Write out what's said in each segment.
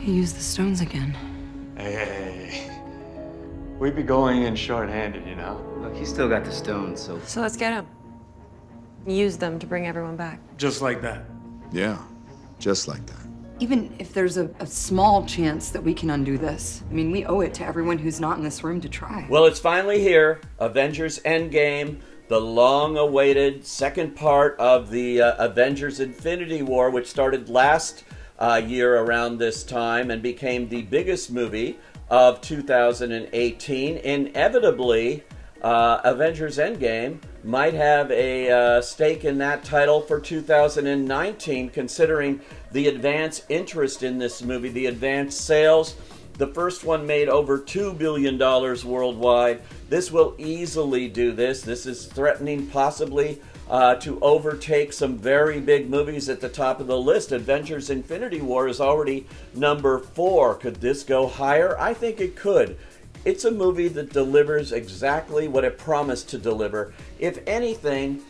He used the stones again. Hey. We'd be going in short-handed, you know? Look, he's still got the stones, so... So let's get him. Use them to bring everyone back. Just like that. Yeah, just like that. Even if there's a small chance that we can undo this, I mean, we owe it to everyone who's not in this room to try. Well, it's finally here. Avengers Endgame, the long-awaited second part of the Avengers Infinity War, which started last year around this time and became the biggest movie of 2018. Inevitably, Avengers Endgame might have a stake in that title for 2019, considering the advance interest in this movie, the advance sales. The first one made over $2 billion worldwide. This will easily do this. This is threatening possibly to overtake some very big movies at the top of the list. Avengers Infinity War is already number 4. Could this go higher? I think it could. It's a movie that delivers exactly what it promised to deliver. If anything,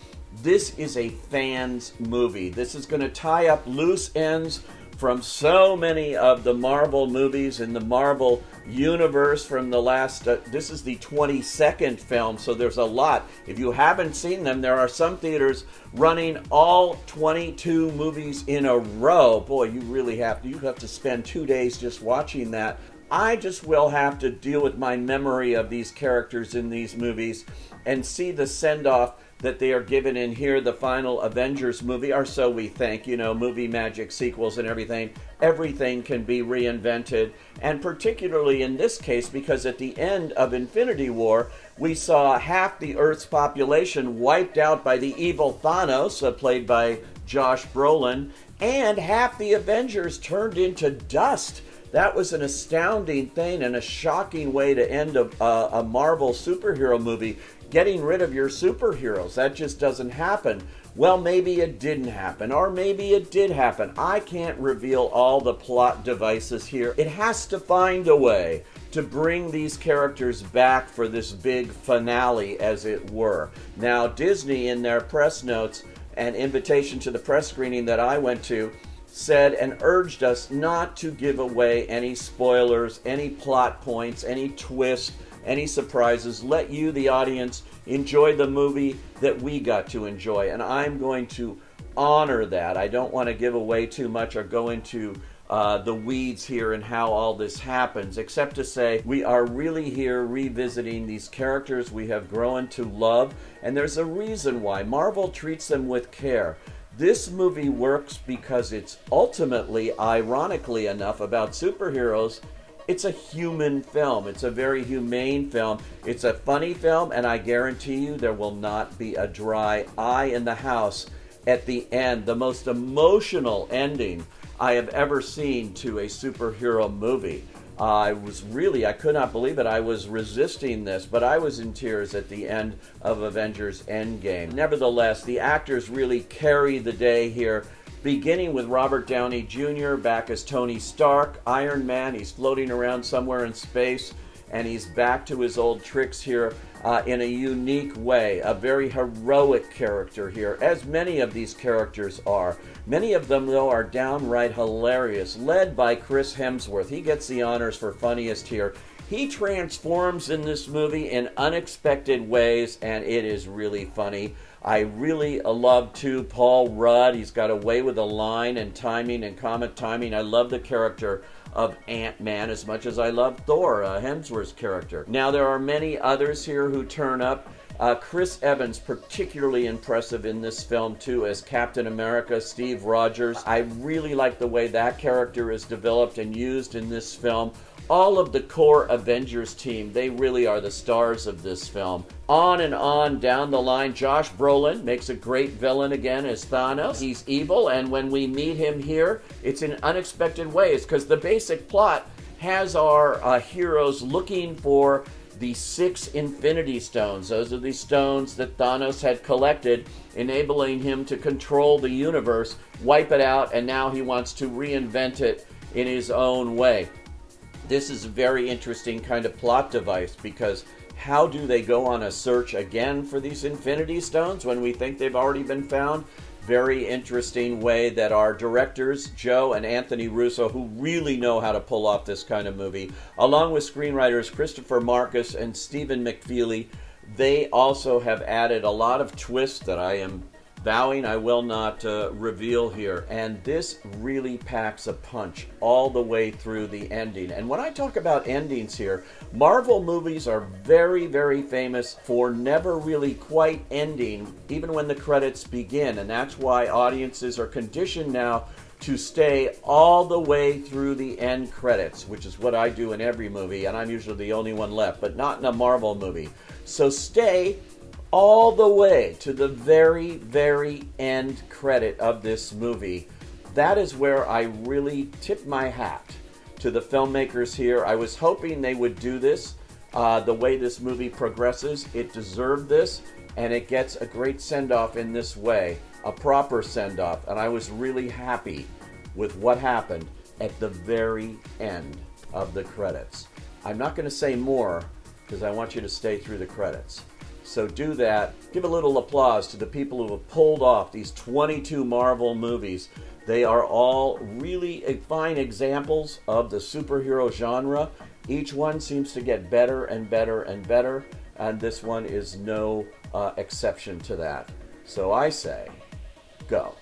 this is a fan's movie. This is going to tie up loose ends from so many of the Marvel movies in the Marvel universe from the last, this is the 22nd film, so there's a lot. If you haven't seen them, there are some theaters running all 22 movies in a row. Boy, you really have to spend 2 days just watching that. I just will have to deal with my memory of these characters in these movies and see the send-off that they are given in here. The final Avengers movie, or so we think, you know, movie magic, sequels and everything. Everything can be reinvented, and particularly in this case, because at the end of Infinity War, we saw half the Earth's population wiped out by the evil Thanos, played by Josh Brolin, and half the Avengers turned into dust. That was an astounding thing and a shocking way to end a Marvel superhero movie. Getting rid of your superheroes, that just doesn't happen. Well, maybe it didn't happen, or maybe it did happen. I can't reveal all the plot devices here. It has to find a way to bring these characters back for this big finale, as it were. Now, Disney, in their press notes and invitation to the press screening that I went to, said and urged us not to give away any spoilers, any plot points, any twists, any surprises. Let you, the audience, enjoy the movie that we got to enjoy. And I'm going to honor that. I don't want to give away too much or go into the weeds here and how all this happens, except to say we are really here revisiting these characters we have grown to love. And there's a reason why. Marvel treats them with care. This movie works because it's ultimately, ironically enough, about superheroes. It's a human film. It's a very humane film. It's a funny film, and I guarantee you there will not be a dry eye in the house at the end. The most emotional ending I have ever seen to a superhero movie. I could not believe it. I was resisting this, but I was in tears at the end of Avengers Endgame. Nevertheless, the actors really carry the day here, beginning with Robert Downey Jr. back as Tony Stark, Iron Man. He's floating around somewhere in space, and he's back to his old tricks here in a unique way. A very heroic character here, as many of these characters are. Many of them, though, are downright hilarious, led by Chris Hemsworth. He gets the honors for funniest here. He transforms in this movie in unexpected ways, and it is really funny. I really love, too, Paul Rudd. He's got a way with a line and timing and comic timing. I love the character of Ant-Man as much as I love Thor, Hemsworth's character. Now, there are many others here who turn up. Chris Evans, particularly impressive in this film, too, as Captain America, Steve Rogers. I really like the way that character is developed and used in this film. All of the core Avengers team, they really are the stars of this film. On and on down the line, Josh Brolin makes a great villain again as Thanos. He's evil, and when we meet him here, it's in unexpected ways, because the basic plot has our heroes looking for the 6 Infinity Stones. Those are the stones that Thanos had collected, enabling him to control the universe, wipe it out, and now he wants to reinvent it in his own way. This is a very interesting kind of plot device, because how do they go on a search again for these Infinity Stones when we think they've already been found? very interesting way that our directors, Joe and Anthony Russo, who really know how to pull off this kind of movie, along with screenwriters Christopher Marcus and Stephen McFeely, they also have added a lot of twists that I am vowing I will not reveal here. And this really packs a punch all the way through the ending. And when I talk about endings here, Marvel movies are very, very famous for never really quite ending, even when the credits begin. And that's why audiences are conditioned now to stay all the way through the end credits, which is what I do in every movie, and I'm usually the only one left, but not in a Marvel movie. So stay all the way to the very, very end credit of this movie. That is where I really tip my hat to the filmmakers here. I was hoping they would do this the way this movie progresses. It deserved this, and it gets a great send-off in this way, a proper send-off, and I was really happy with what happened at the very end of the credits. I'm not going to say more because I want you to stay through the credits. So do that. Give a little applause to the people who have pulled off these 22 Marvel movies. They are all really fine examples of the superhero genre. Each one seems to get better and better and better, and this one is no exception to that. So I say, go.